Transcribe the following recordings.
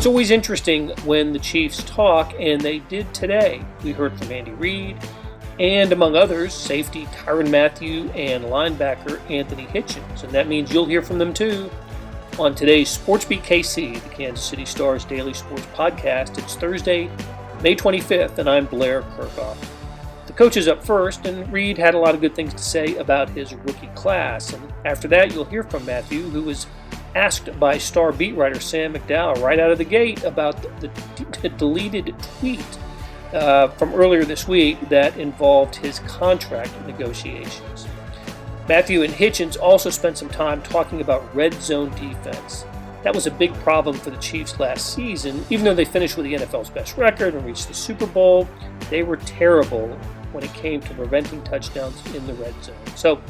It's always interesting when the Chiefs talk, and they did today. We heard from Andy Reid and, among others, safety Tyrann Mathieu and linebacker Anthony Hitchens. And that means you'll hear from them too on today's SportsBeat KC, the Kansas City Star's daily sports podcast. It's Thursday, May 25th, and I'm Blair Kirchhoff. The coach is up first, and Reid had a lot of good things to say about his rookie class. And after that, you'll hear from Mathieu, who was asked by Star beat writer Sam McDowell right out of the gate about the deleted tweet from earlier this week that involved his contract negotiations. Mathieu and Hitchens also spent some time talking about red zone defense. That was a big problem for the Chiefs last season. Even though they finished with the NFL's best record and reached the Super Bowl, they were terrible when it came to preventing touchdowns in the red zone. So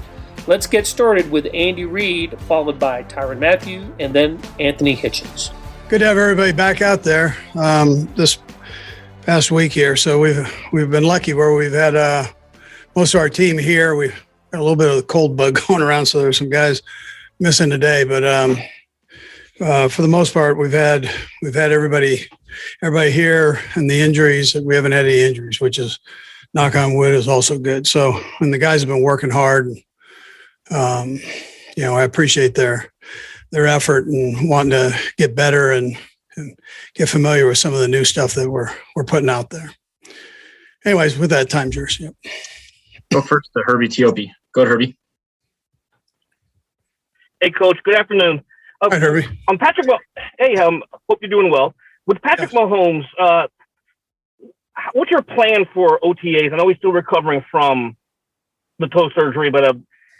let's get started with Andy Reid, followed by Tyrann Mathieu, and then Anthony Hitchens. Good to have everybody back out there this past week here. So we've been lucky where we've had most of our team here. We've got a little bit of the cold bug going around, so there's some guys missing today. But for the most part, we've had everybody here, and the injuries, we haven't had any injuries, which is, knock on wood, is also good. So, and the guys have been working hard. I appreciate their effort and wanting to get better and get familiar with some of the new stuff that we're putting out there. Anyways, with that, time's yours. Yep. Go first to Herbie Tiopi. Go ahead, Herbie. Hey, Coach. Good afternoon. Hi, Herbie. Patrick. Hey, hope you're doing well. With Patrick Mahomes, what's your plan for OTAs? I know he's still recovering from the toe surgery, but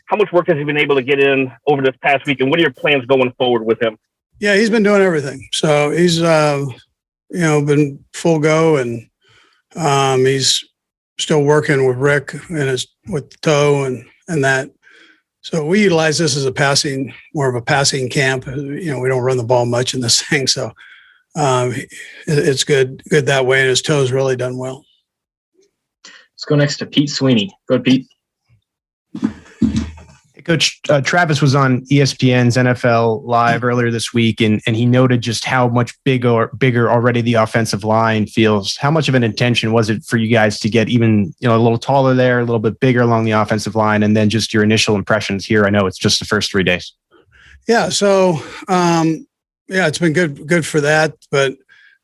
how much work has he been able to get in over this past week, and what are your plans going forward with him? Yeah, he's been doing everything. So he's, been full go, and he's still working with Rick and with the toe and that. So we utilize this as more of a passing camp. We don't run the ball much in this thing, so it's good that way, and his toe's really done well. Let's go next to Pete Sweeney. Go ahead, Pete. Coach, Travis was on ESPN's NFL Live earlier this week, and he noted just how much bigger already the offensive line feels. How much of an intention was it for you guys to get even a little taller there, a little bit bigger along the offensive line, and then just your initial impressions here? I know it's just the first 3 days. Yeah, so it's been good for that, but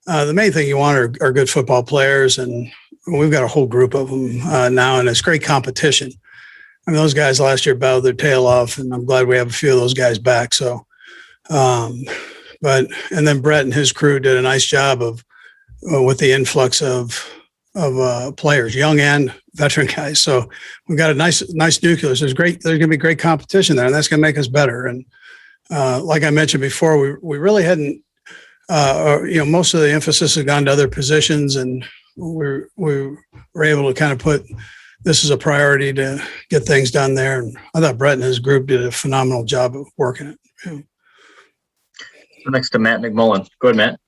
the main thing you want are good football players, and we've got a whole group of them now, and it's great competition. I mean, those guys last year battled their tail off, and I'm glad we have a few of those guys back. So, and then Brett and his crew did a nice job of with the influx of players, young and veteran guys. So we've got a nice nucleus. There's going to be great competition there, and that's going to make us better. And like I mentioned before, we really hadn't, most of the emphasis had gone to other positions, and we were able to kind of put this is a priority to get things done there. And I thought Brett and his group did a phenomenal job of working it. Yeah. Next to Matt McMullen. Go ahead, Matt.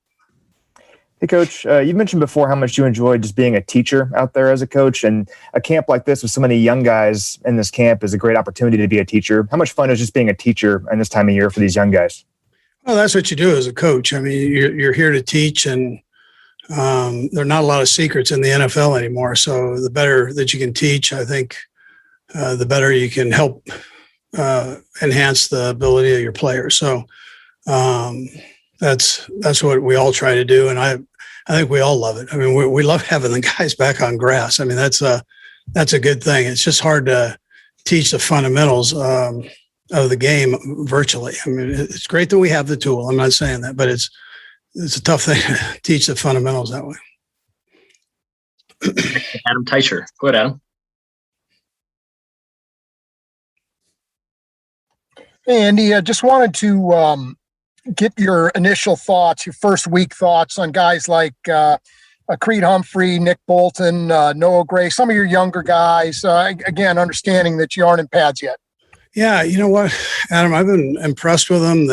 Hey, Coach, you mentioned before how much you enjoyed just being a teacher out there as a coach, and a camp like this with so many young guys in this camp is a great opportunity to be a teacher. How much fun is just being a teacher in this time of year for these young guys? Well, that's what you do as a coach. I mean, you're here to teach, and there are not a lot of secrets in the NFL anymore. So the better that you can teach, I think, the better you can help enhance the ability of your players. So that's what we all try to do, and I think we all love it. I mean, we love having the guys back on grass. I mean, that's a good thing. It's just hard to teach the fundamentals of the game virtually. I mean, it's great that we have the tool. I'm not saying that, but it's a tough thing to teach the fundamentals that way. Adam Teicher. Go ahead, Adam. Hey, Andy, I just wanted to get your initial thoughts, your first week thoughts on guys like Creed Humphrey, Nick Bolton, Noah Gray, some of your younger guys. Again, understanding that you aren't in pads yet. Yeah, you know what, Adam, I've been impressed with them.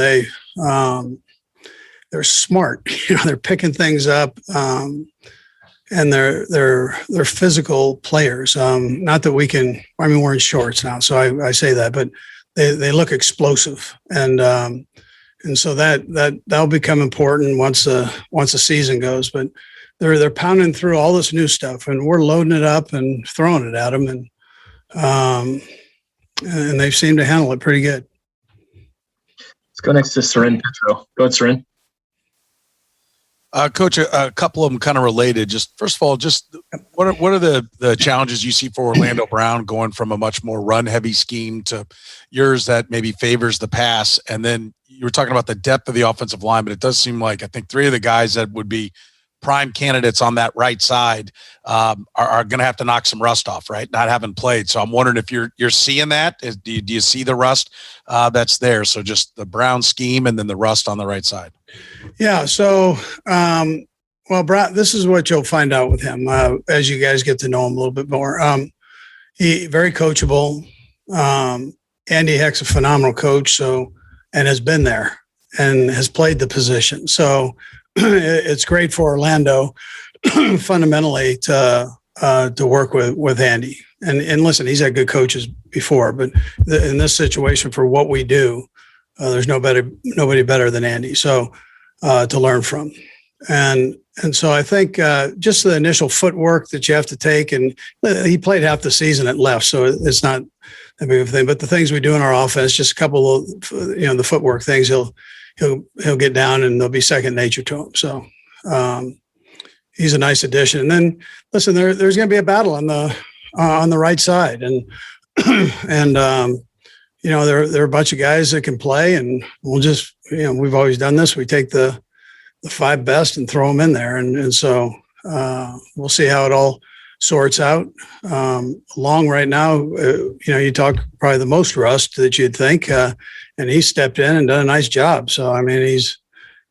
They're smart. They're picking things up, and they're physical players. Not that we can. I mean, we're in shorts now, so I say that, but they look explosive, and And so that'll become important once the season goes. But they're pounding through all this new stuff, and we're loading it up and throwing it at them, and they seem to handle it pretty good. Let's go next to Tyrann Mathieu. Go ahead, Tyrann. Coach, a couple of them kind of related. Just first of all, just what are the challenges you see for Orlando Brown going from a much more run heavy scheme to yours that maybe favors the pass? And then you were talking about the depth of the offensive line, but it does seem like I think three of the guys that would be prime candidates on that right side are going to have to knock some rust off, right? Not having played. So I'm wondering if you're seeing that. Do you see the rust that's there? So just the Brown scheme and then the rust on the right side. Yeah. So, well, Brown, this is what you'll find out with him as you guys get to know him a little bit more. He very coachable. Andy Heck's a phenomenal coach. So, and has been there and has played the position. So it's great for Orlando fundamentally to work with Andy. And listen, he's had good coaches before, but in this situation for what we do, there's nobody better than Andy. So to learn from, and so I think just the initial footwork that you have to take, and he played half the season at left, so it's not that big of a thing. But the things we do in our offense, just a couple of the footwork things, he'll get down and they'll be second nature to him. So he's a nice addition. And then listen, there's going to be a battle on the right side, and there are a bunch of guys that can play, and we'll just, we've always done this. We take the five best and throw them in there. And so we'll see how it all sorts out. Long right now, you talk probably the most rust that you'd think, and he stepped in and done a nice job. So, I mean, he's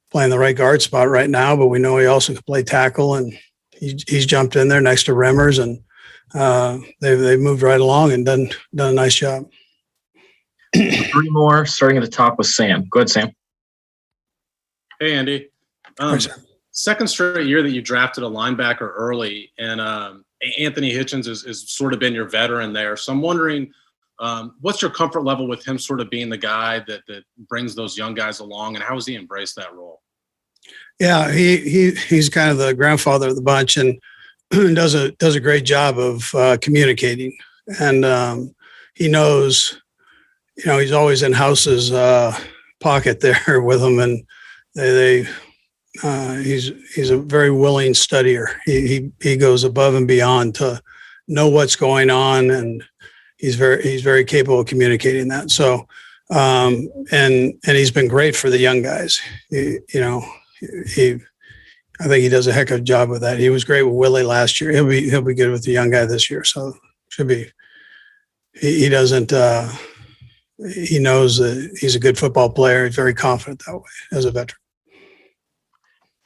playing the right guard spot right now, but we know he also can play tackle, and he's jumped in there next to Remmers, and they've moved right along and done a nice job. Three more, starting at the top with Sam. Go ahead, Sam. Hey, Andy. Second straight year that you drafted a linebacker early, and Anthony Hitchens has sort of been your veteran there. So I'm wondering, what's your comfort level with him sort of being the guy that brings those young guys along, and how has he embraced that role? Yeah, he's kind of the grandfather of the bunch, and does a great job of communicating. And he knows, he's always in House's pocket there with him, and he's a very willing studier. He goes above and beyond to know what's going on, and he's very capable of communicating that. So, and he's been great for the young guys. I think he does a heck of a job with that. He was great with Willie last year. He'll be good with the young guy this year. So should be. He doesn't. He knows that he's a good football player. He's very confident that way as a veteran.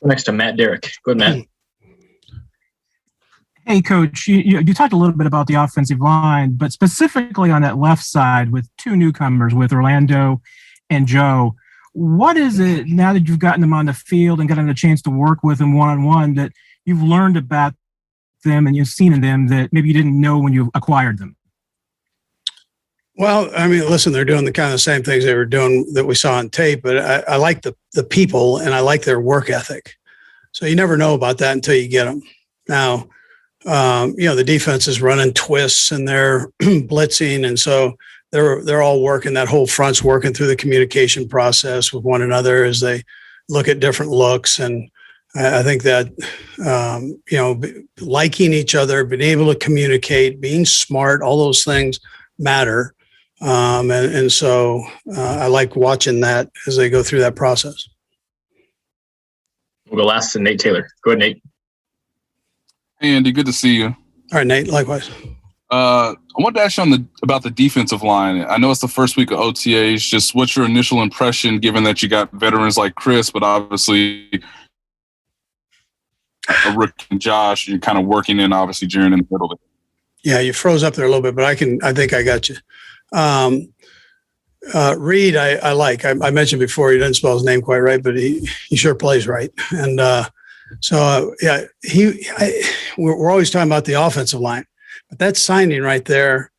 Next to Matt Derrick. Go ahead, Matt. Hey, Coach, you talked a little bit about the offensive line, but specifically on that left side with two newcomers, with Orlando and Joe. What is it, now that you've gotten them on the field and gotten a chance to work with them one-on-one, that you've learned about them and you've seen in them that maybe you didn't know when you acquired them? Well, I mean, listen, they're doing the kind of same things they were doing that we saw on tape, but I like the people, and I like their work ethic. So you never know about that until you get them. Now, the defense is running twists and they're blitzing, and so they're all working. That whole front's working through the communication process with one another as they look at different looks. And I think that liking each other, being able to communicate, being smart, all those things matter. And so I like watching that as they go through that process. We'll go last to Nate Taylor. Go ahead, Nate. Hey, Andy, good to see you. All right, Nate, likewise. I wanted to ask you about the defensive line. I know it's the first week of OTAs. Just what's your initial impression, given that you got veterans like Chris, but obviously a rookie and Josh, you're kind of working in, obviously, Jaron in the middle. Yeah, you froze up there a little bit, but I think I got you. Reed, I like. I mentioned before he didn't spell his name quite right, but he sure plays right. And we're always talking about the offensive line, but that signing right there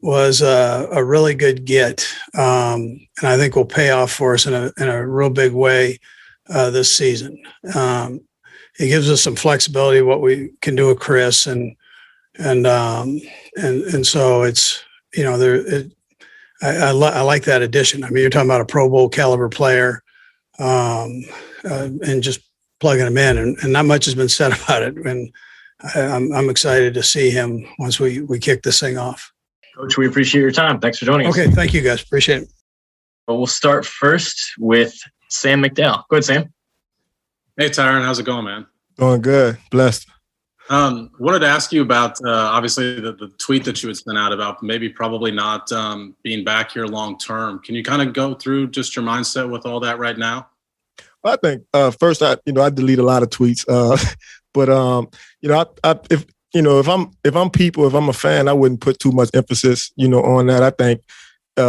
was a really good get, and I think will pay off for us in a real big way this season. It gives us some flexibility what we can do with Chris, and so it's I like that addition. I mean, you're talking about a Pro Bowl caliber player, and just plugging him in, and not much has been said about it. And I'm excited to see him once we kick this thing off. Coach, we appreciate your time. Thanks for joining us. Okay, thank you guys. Appreciate it. Well, we'll start first with Sam McDowell. Go ahead, Sam. Hey, Tyrann, how's it going, man? Doing good. Blessed. Wanted to ask you about obviously the tweet that you had sent out about probably not being back here long term. Can you kind of go through just your mindset with all that right now? I think first, I delete a lot of tweets, but if I'm a fan, I wouldn't put too much emphasis, on that. I think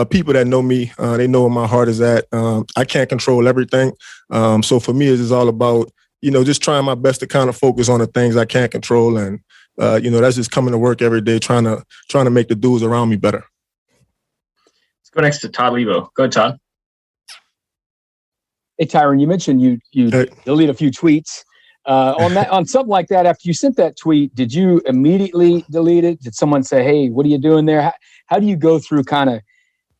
people that know me, they know where my heart is at. I can't control everything, so for me, it's all about just trying my best to kind of focus on the things I can't control, and that's just coming to work every day, trying to make the dudes around me better. Let's go next to Todd Lebo. Go ahead, Todd. Hey, Tyrann, you mentioned you delete a few tweets. On something like that, after you sent that tweet, did you immediately delete it? Did someone say, "Hey, what are you doing there?" How do you go through kind of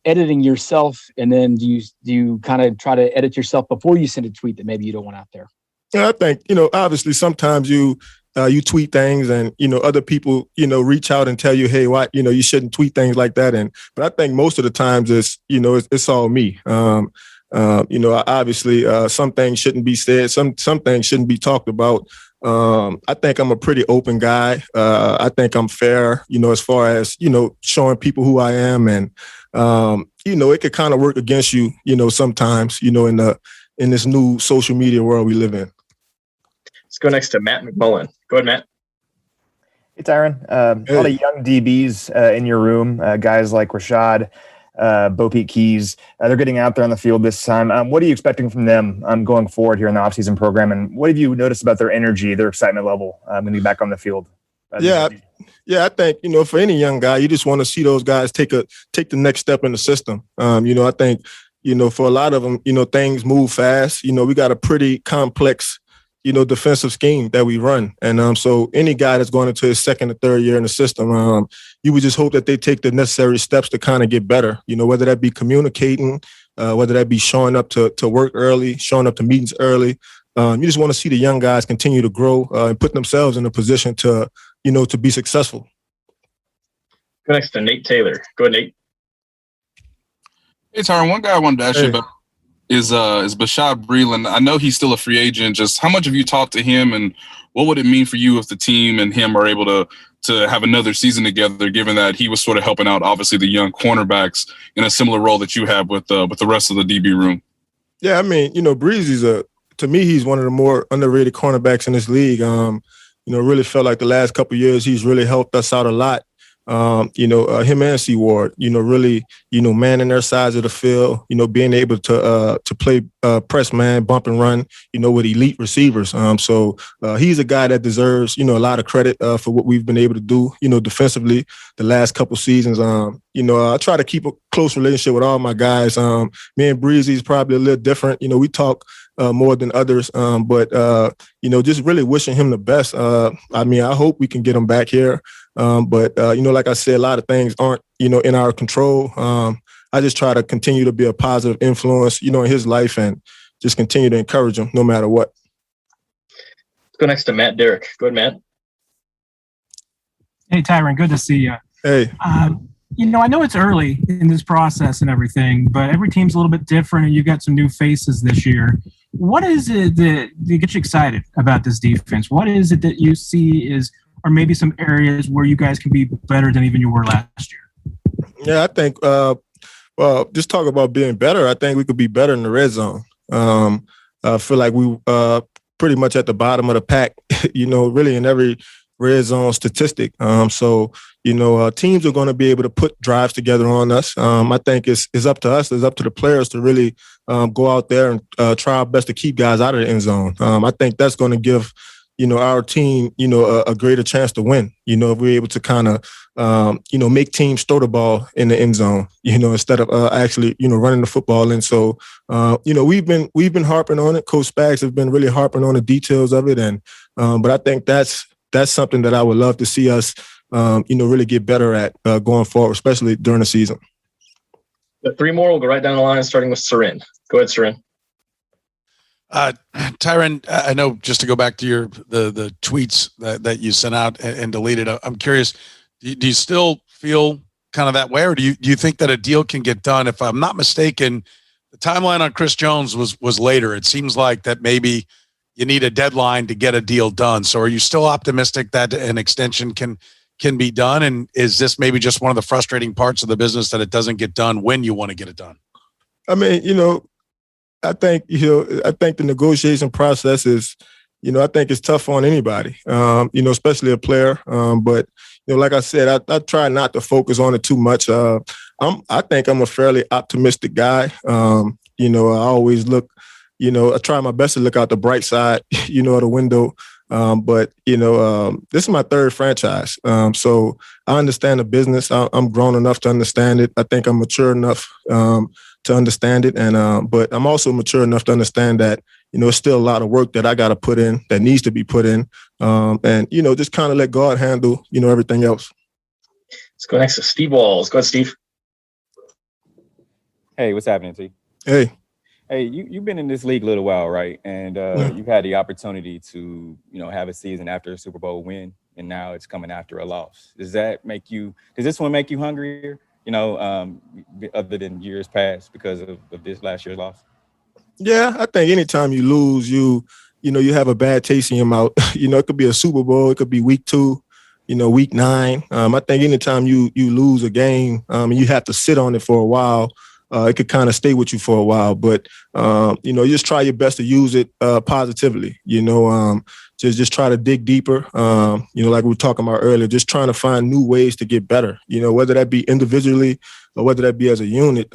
editing yourself, and then do you kind of try to edit yourself before you send a tweet that maybe you don't want out there? Yeah, I think obviously sometimes you tweet things, and other people reach out and tell you, "Hey, why you shouldn't tweet things like that." But I think most of the times it's all me. Obviously, some things shouldn't be said. Some things shouldn't be talked about. I think I'm a pretty open guy. I think I'm fair, as far as, showing people who I am. And, it could kind of work against you, sometimes, in this new social media world we live in. Let's go next to Matt McMullen. Go ahead, Matt. Hey, Tyrann. A lot of young DBs in your room, guys like Rashad, Bo Peep Keys. They're getting out there on the field this time. What are you expecting from them going forward here in the offseason program? And what have you noticed about their energy, their excitement level when they be back on the field? Yeah, I think, for any young guy, you just want to see those guys take the next step in the system. I think, for a lot of them, things move fast. We got a pretty complex defensive scheme that we run. And so any guy that's going into his second or third year in the system, you would just hope that they take the necessary steps to kind of get better, whether that be communicating, whether that be showing up to work early, showing up to meetings early. You just want to see the young guys continue to grow and put themselves in a position to be successful. Go next to Nate Taylor. Go ahead, Nate. Hey, Tyrann, one guy I wanted to ask you about is Bashaud Breeland. I know he's still a free agent. Just how much have you talked to him, and what would it mean for you if the team and him are able to have another season together, given that he was sort of helping out, obviously, the young cornerbacks in a similar role that you have with the rest of the DB room? Yeah, I mean, Breezy's to me, he's one of the more underrated cornerbacks in this league. Really felt like the last couple of years he's really helped us out a lot. Him and C Ward, really, manning their sides of the field, being able to play press man, bump and run, with elite receivers. So he's a guy that deserves, a lot of credit for what we've been able to do, defensively the last couple seasons. I try to keep a close relationship with all my guys. Me and Breezy's probably a little different. We talk more than others, but just really wishing him the best. I hope we can get him back here. But like I said, a lot of things aren't, in our control. I just try to continue to be a positive influence, in his life, and just continue to encourage him no matter what. Let's go next to Matt Derrick. Go ahead, Matt. Hey, Tyrann, good to see you. Hey. I know it's early in this process and everything, but every team's a little bit different, and you've got some new faces this year. What is it that gets you excited about this defense? What is it that you see or maybe some areas where you guys can be better than even you were last year? Yeah, I think, just talk about being better. I think we could be better in the red zone. I feel like we pretty much at the bottom of the pack, really in every red zone statistic. So teams are going to be able to put drives together on us. I think it's up to us. It's up to the players to really go out there and try our best to keep guys out of the end zone. I think that's going to give our team, a greater chance to win. If we're able to kind of, make teams throw the ball in the end zone, instead of actually, running the football. And so, we've been harping on it. Coach Spags have been really harping on the details of it. And, but I think that's something that I would love to see us, really get better at going forward, especially during the season. Got 3 more. We'll go right down the line, starting with Tyrann. Go ahead, Tyrann. Tyrann, I know, just to go back to the tweets that you sent out and deleted, I'm curious, do you still feel kind of that way, or do you think that a deal can get done? If I'm not mistaken, the timeline on Chris Jones was later. It seems like that maybe you need a deadline to get a deal done. So are you still optimistic that an extension can be done? And is this maybe just one of the frustrating parts of the business that it doesn't get done when you want to get it done? I mean, I think the negotiation process is, I think it's tough on anybody, especially a player. But, like I said, I try not to focus on it too much. I think I'm a fairly optimistic guy. I always look, I try my best to look out the bright side, of the window. But this is my 3rd franchise. So I understand the business. I'm grown enough to understand it. I think I'm mature enough to understand it. And but I'm also mature enough to understand that, it's still a lot of work that I got to put in, that needs to be put in. And, just kind of let God handle, everything else. Let's go next to Steve Walls. Go ahead, Steve. Hey, what's happening, T? Hey. Hey, you've been in this league a little while, right? And you've had the opportunity to, have a season after a Super Bowl win, and now it's coming after a loss. Does this one make you hungrier, other than years past because of this last year's loss? Yeah, I think anytime you lose, you have a bad taste in your mouth. It could be a Super Bowl, it could be week 2, week 9. I think anytime you lose a game, and you have to sit on it for a while, it could kind of stay with you for a while. But, you just try your best to use it positively, just try to dig deeper. Like we were talking about earlier, just trying to find new ways to get better, whether that be individually or whether that be as a unit.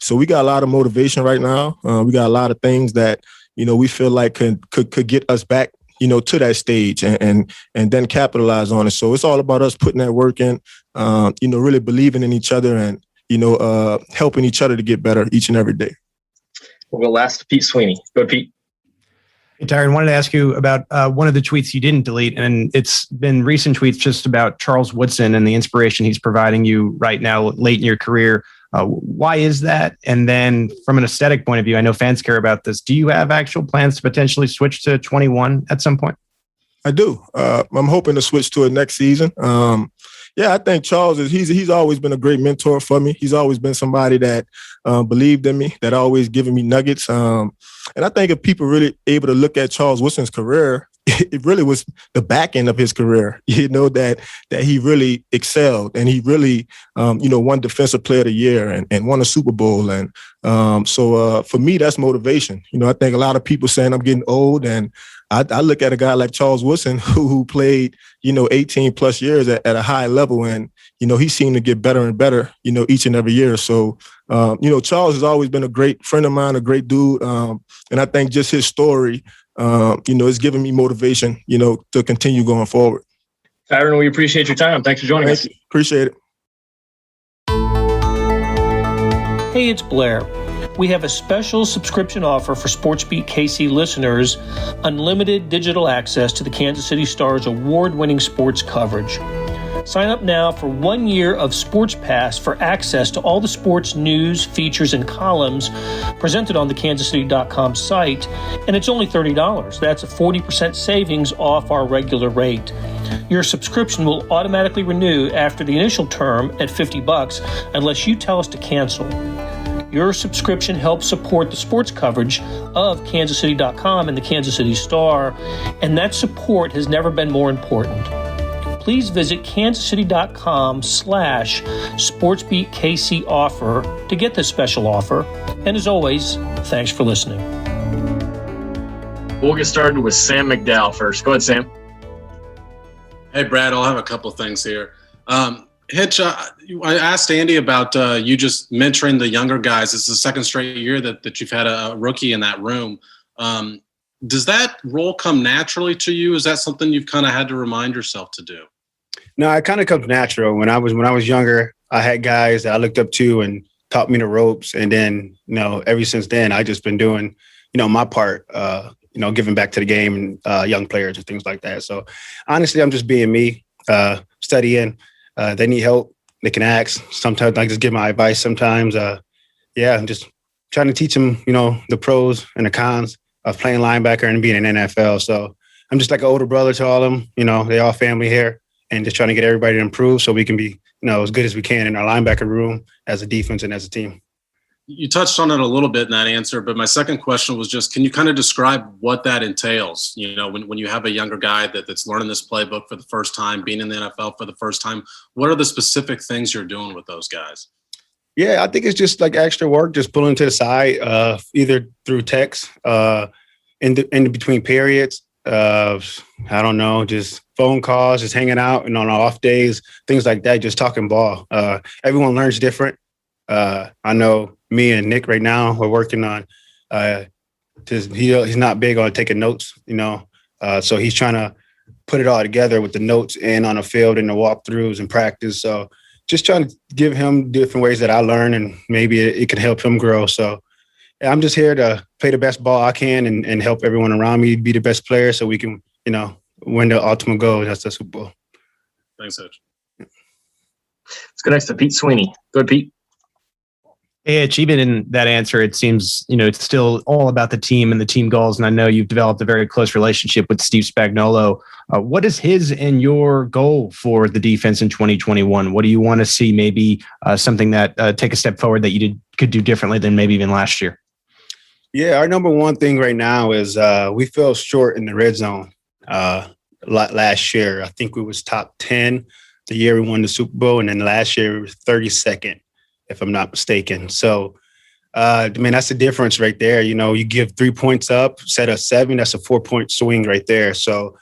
So we got a lot of motivation right now. We got a lot of things that, we feel like could get us back, to that stage and then capitalize on it. So it's all about us putting that work in, really believing in each other and, helping each other to get better each and every day. We'll go last to Pete Sweeney. Go, Pete. Hey, Tyrann, wanted to ask you about one of the tweets you didn't delete, and it's been recent tweets just about Charles Woodson and the inspiration he's providing you right now, late in your career. Why is that? And then from an aesthetic point of view, I know fans care about this. Do you have actual plans to potentially switch to 21 at some point? I do. I'm hoping to switch to it next season. Yeah, I think Charles he's always been a great mentor for me. He's always been somebody that believed in me, that always given me nuggets. And I think if people really able to look at Charles Woodson's career, it really was the back end of his career, that he really excelled and he really, won Defensive Player of the Year and won a Super Bowl. And so for me, that's motivation. I think a lot of people saying I'm getting old, and I look at a guy like Charles Woodson who played, 18 plus years at a high level, and, he seemed to get better and better, each and every year. So, Charles has always been a great friend of mine, a great dude. And I think just his story, it's given me motivation, to continue going forward. Tyrann, we appreciate your time. Thanks for joining us. Appreciate it. Hey, it's Blair. We have a special subscription offer for SportsBeat KC listeners, unlimited digital access to the Kansas City Star's award-winning sports coverage. Sign up now for 1 year of Sports Pass for access to all the sports news, features, and columns presented on the kansascity.com site, and it's only $30. That's a 40% savings off our regular rate. Your subscription will automatically renew after the initial term at $50 unless you tell us to cancel. Your subscription helps support the sports coverage of kansascity.com and the Kansas City Star, and that support has never been more important. Please visit kansascity.com/SportsBeatKC offer to get this special offer. And as always, thanks for listening. We'll get started with Sam McDowell first. Go ahead, Sam. Hey, Brad, I'll have a couple things here. Hitch, I asked Andy about you just mentoring the younger guys. It's the second straight year that you've had a rookie in that room. Does that role come naturally to you? Is that something you've kind of had to remind yourself to do? No, it kind of comes natural. When I was younger, I had guys that I looked up to and taught me the ropes. And then, ever since then, I just been doing, my part, giving back to the game and young players and things like that. So honestly, I'm just being me, studying. They need help. They can ask. Sometimes I just give my advice. Sometimes, I'm just trying to teach them, the pros and the cons of playing linebacker and being in NFL. So I'm just like an older brother to all of them. They all family here. And just trying to get everybody to improve so we can be, as good as we can in our linebacker room as a defense and as a team. You touched on it a little bit in that answer, but my second question was just, can you kind of describe what that entails? When you have a younger guy that's learning this playbook for the first time, being in the NFL for the first time, what are the specific things you're doing with those guys? Yeah, I think it's just like extra work, just pulling to the side, either through text, in between periods. I don't know, just phone calls, just hanging out, and on off days, things like that, just talking ball. Everyone learns different. I know me and Nick right now, we're working on, he's not big on taking notes, so he's trying to put it all together with the notes and on the field and the walkthroughs and practice. So just trying to give him different ways that I learn, and maybe it can help him grow. So I'm just here to play the best ball I can and help everyone around me be the best player so we can, win the ultimate goal. That's the Super Bowl. Thanks, Hitch. Let's go next to Pete Sweeney. Go ahead, Pete. Hey, Hitch, even in that answer, it seems, it's still all about the team and the team goals. And I know you've developed a very close relationship with Steve Spagnuolo. What is his and your goal for the defense in 2021? What do you want to see? Maybe something that take a step forward that you could do differently than maybe even last year? Yeah, our number one thing right now is we fell short in the red zone last year. I think we was top 10 the year we won the Super Bowl, and then last year we were 32nd, if I'm not mistaken. So, that's the difference right there. You give 3 points up, set a 7, that's a 4-point swing right there. So,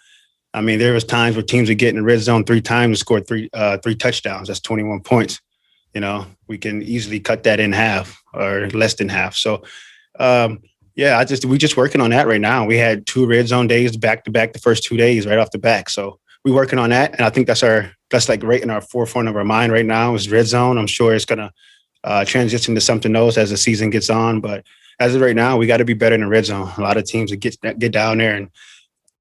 there was times where teams would get in the red zone 3 times and score three touchdowns. That's 21 points. We can easily cut that in half or less than half. So, we're just working on that right now. We had 2 red zone days back to back the first 2 days right off the back. So we're working on that. And I think that's like right in our forefront of our mind right now is red zone. I'm sure it's going to transition to something else as the season gets on. But as of right now, we got to be better in the red zone. A lot of teams that get down there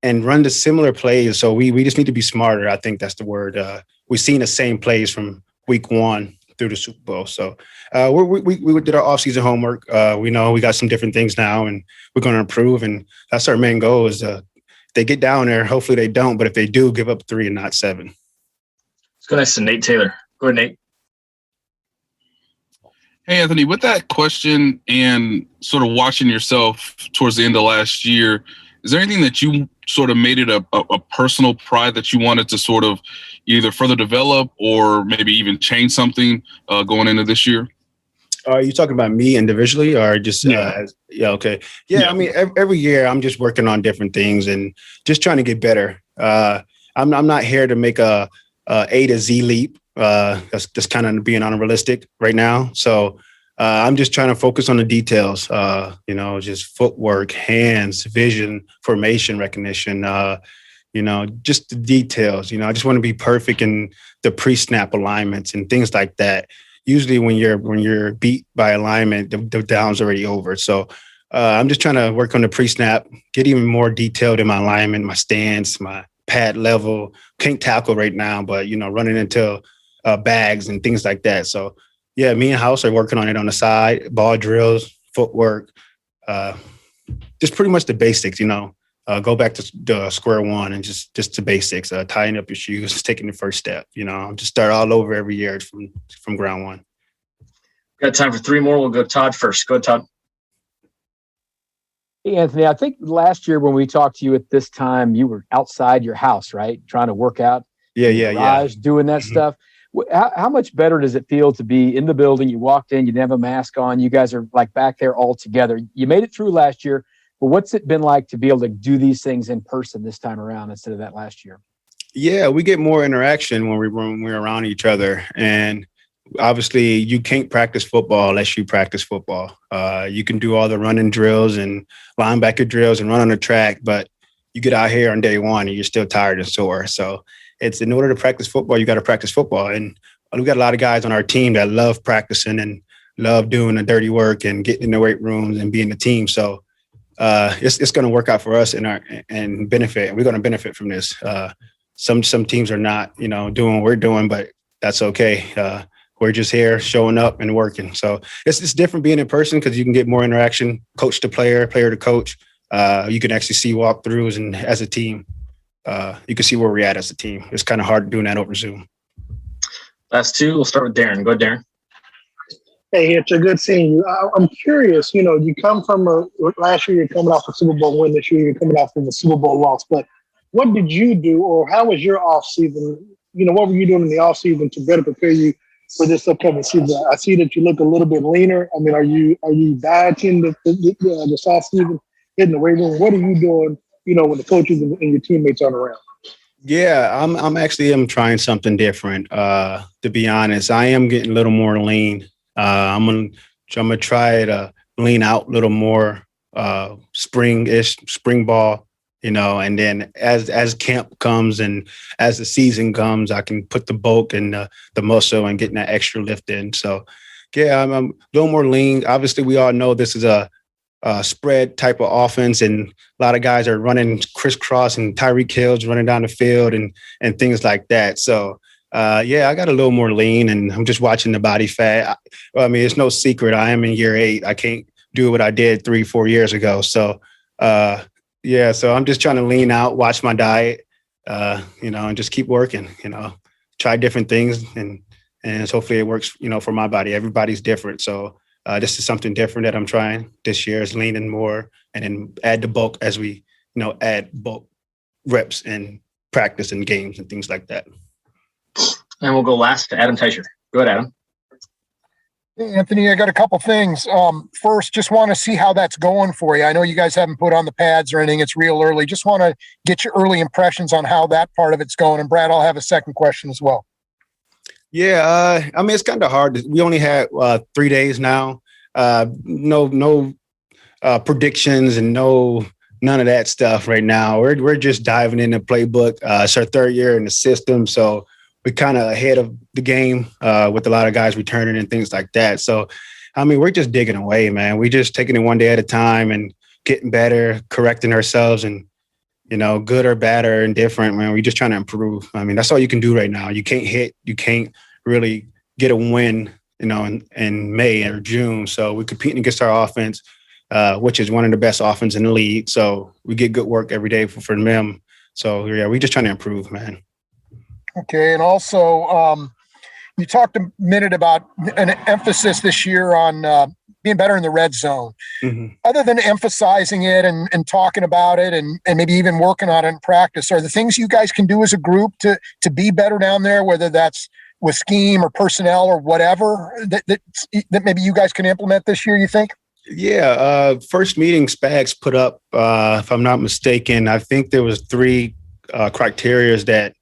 and run the similar plays. So we just need to be smarter. I think that's the word. We've seen the same plays from week 1 through the Super Bowl. So we did our offseason homework. We know we got some different things now, and we're going to improve. And that's our main goal is they get down there. Hopefully they don't, but if they do, give up 3 and not 7. Let's go next to Nate Taylor. Go ahead, Nate. Hey, Anthony, with that question and sort of watching yourself towards the end of last year, is there anything that you sort of made it a personal pride that you wanted to sort of either further develop or maybe even change something going into this year? Are you talking about me individually or just okay. Yeah. Every year I'm just working on different things and just trying to get better. I'm not here to make a to Z leap. That's just kind of being unrealistic right now. So I'm just trying to focus on the details, just footwork, hands, vision, formation recognition, just the details. I just want to be perfect in the pre-snap alignments and things like that. Usually when you're beat by alignment, the down's already over. So I'm just trying to work on the pre-snap, get even more detailed in my alignment, my stance, my pad level. Can't tackle right now, but, running into bags and things like that. So, yeah, me and House are working on it on the side, ball drills, footwork, just pretty much the basics, go back to square one and just the basics, tying up your shoes, taking the first step, just start all over every year from ground one. Got time for 3 more. We'll go Todd first. Go ahead, Todd. Hey, Anthony, I think last year when we talked to you at this time, you were outside your house, right? Trying to work out. Yeah. Doing that stuff. How much better does it feel to be in the building? You walked in, you didn't have a mask on. You guys are like back there all together. You made it through last year, but what's it been like to be able to do these things in person this time around instead of that last year? Yeah, we get more interaction when we're around each other, and obviously you can't practice football unless you practice football. You can do all the running drills and linebacker drills and run on the track, but you get out here on day one and you're still tired and sore. So it's in order to practice football, you got to practice football. And we got a lot of guys on our team that love practicing and love doing the dirty work and getting in the weight rooms and being the team. So it's going to work out for us and benefit. We're going to benefit from this. Some teams are not, doing what we're doing, but that's okay. We're just here showing up and working. So it's different being in person because you can get more interaction, coach to player, player to coach. You can actually see walkthroughs, and as a team, you can see where we're at as a team. It's kind of hard doing that over Zoom. Last two. We'll start with Darren. Go ahead, Darren. Hey, it's a good seeing you. I'm curious, you come from last year, you're coming off a Super Bowl win. This year, you're coming off from a Super Bowl loss. But what did you do, or how was your off season? What were you doing in the off season to better prepare you for this upcoming season? I see that you look a little bit leaner. I mean, are you dieting this off season, hitting the weight room? What are you doing, when the coaches and your teammates aren't around? Yeah, I'm trying something different. To be honest, I am getting a little more lean. I'm gonna try to lean out a little more, spring ball, and then as camp comes and as the season comes, I can put the bulk and the muscle and getting that extra lift in. So, yeah, I'm a little more lean. Obviously, we all know this is a spread type of offense, and a lot of guys are running crisscross, and Tyreek Hill's running down the field and things like that. So, I got a little more lean, and I'm just watching the body fat. It's no secret. I am in year 8. I can't do what I did 3-4 years ago. So, so I'm just trying to lean out, watch my diet, and just keep working, try different things, and hopefully it works, for my body. Everybody's different. So this is something different that I'm trying this year, is leaning more and then add the bulk as we, add bulk reps and practice and games and things like that. And we'll go last to Adam Teicher. Go ahead, Adam. Hey, Anthony, I got a couple things. First, just want to see how that's going for you. I know you guys haven't put on the pads or anything. It's real early. Just want to get your early impressions on how that part of it's going. And Brad, I'll have a second question as well. Yeah, it's kind of hard. We only had 3 days now. No predictions and none of that stuff right now. We're just diving in the playbook. It's our 3rd year in the system, so we're kind of ahead of the game with a lot of guys returning and things like that. So, we're just digging away, man. We're just taking it one day at a time and getting better, correcting ourselves, and good or bad or indifferent, man. We're just trying to improve. That's all you can do right now. You can't really get a win, in May or June. So we're competing against our offense, which is one of the best offenses in the league. So we get good work every day for them. So yeah, we're just trying to improve, man. Okay. And also, you talked a minute about an emphasis this year on being better in the red zone. Mm-hmm. Other than emphasizing it and talking about it and maybe even working on it in practice, are the things you guys can do as a group to be better down there, whether that's with scheme or personnel or whatever that maybe you guys can implement this year, you think? Yeah. First meeting Spags put up, if I'm not mistaken, I think there was 3 criteria that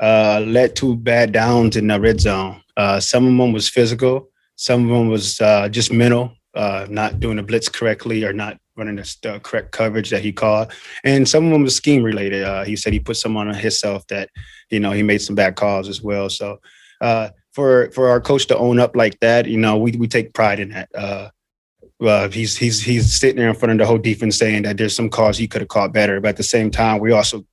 led to bad downs in the red zone. Some of them was physical. Some of them was just mental, not doing the blitz correctly or not running the correct coverage that he called. And some of them was scheme related. He said he put some on himself that, he made some bad calls as well. So for our coach to own up like that, we take pride in that. He's sitting there in front of the whole defense saying that there's some calls he could have called better. But at the same time, we also,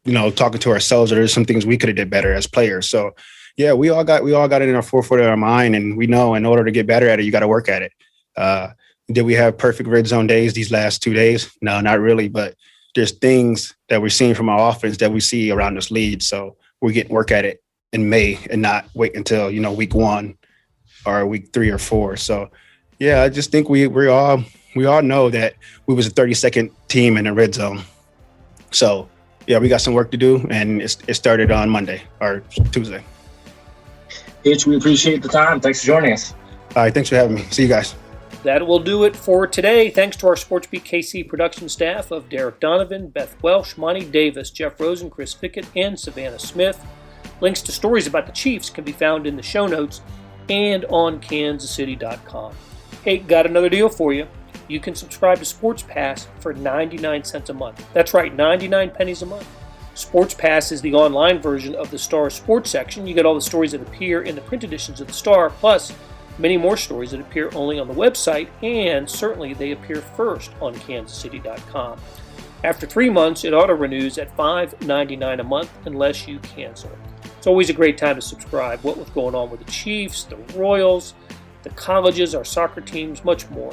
talking to ourselves, there's some things we could have did better as players. So yeah, we all got it in our forefront of our mind, and we know in order to get better at it, you got to work at it. Did we have perfect red zone days these last 2 days? No, not really. But there's things that we're seeing from our offense that we see around this lead. So we're getting work at it in May and not wait until, week 1 or week 3 or 4. So yeah, I just think we all know that we was a 32nd team in the red zone. So yeah, we got some work to do, and it started on Monday or Tuesday. Hitch, we appreciate the time. Thanks for joining us. All right, thanks for having me. See you guys. That will do it for today. Thanks to our SportsBeat KC production staff of Derek Donovan, Beth Welsh, Monty Davis, Jeff Rosen, Chris Pickett, and Savannah Smith. Links to stories about the Chiefs can be found in the show notes. and on kansascity.com. Hey, got another deal for you. You can subscribe to Sports Pass for 99 cents a month. That's right, 99 pennies a month. Sports Pass is the online version of the Star Sports section. You get all the stories that appear in the print editions of the Star, plus many more stories that appear only on the website, and certainly they appear first on kansascity.com. After 3 months, it auto-renews at $5.99 a month unless you cancel. It's always a great time to subscribe, what with going on with the Chiefs, the Royals, the colleges, our soccer teams, much more.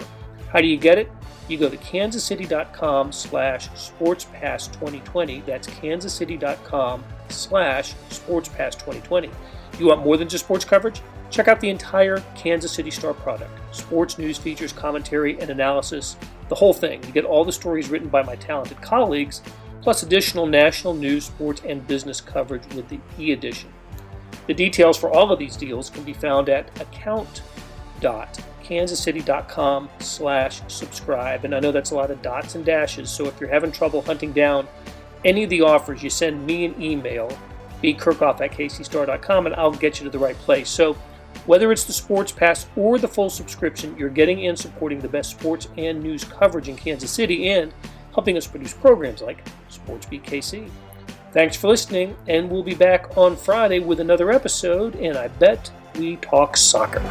How do you get it? You go to kansascity.com/sportspass2020. That's kansascity.com/sportspass2020. You want more than just sports coverage? Check out the entire Kansas City Star product. Sports news, features, commentary, and analysis. The whole thing. You get all the stories written by my talented colleagues, plus additional national news, sports, and business coverage with the e-edition. The details for all of these deals can be found at account.kansascity.com/subscribe. And I know that's a lot of dots and dashes, so if you're having trouble hunting down any of the offers, you send me an email, bkirkhoff@kcstar.com, and I'll get you to the right place. So whether it's the Sports Pass or the full subscription, you're getting and supporting the best sports and news coverage in Kansas City and helping us produce programs like SportsBeat KC. Thanks for listening, and we'll be back on Friday with another episode, and I bet we talk soccer.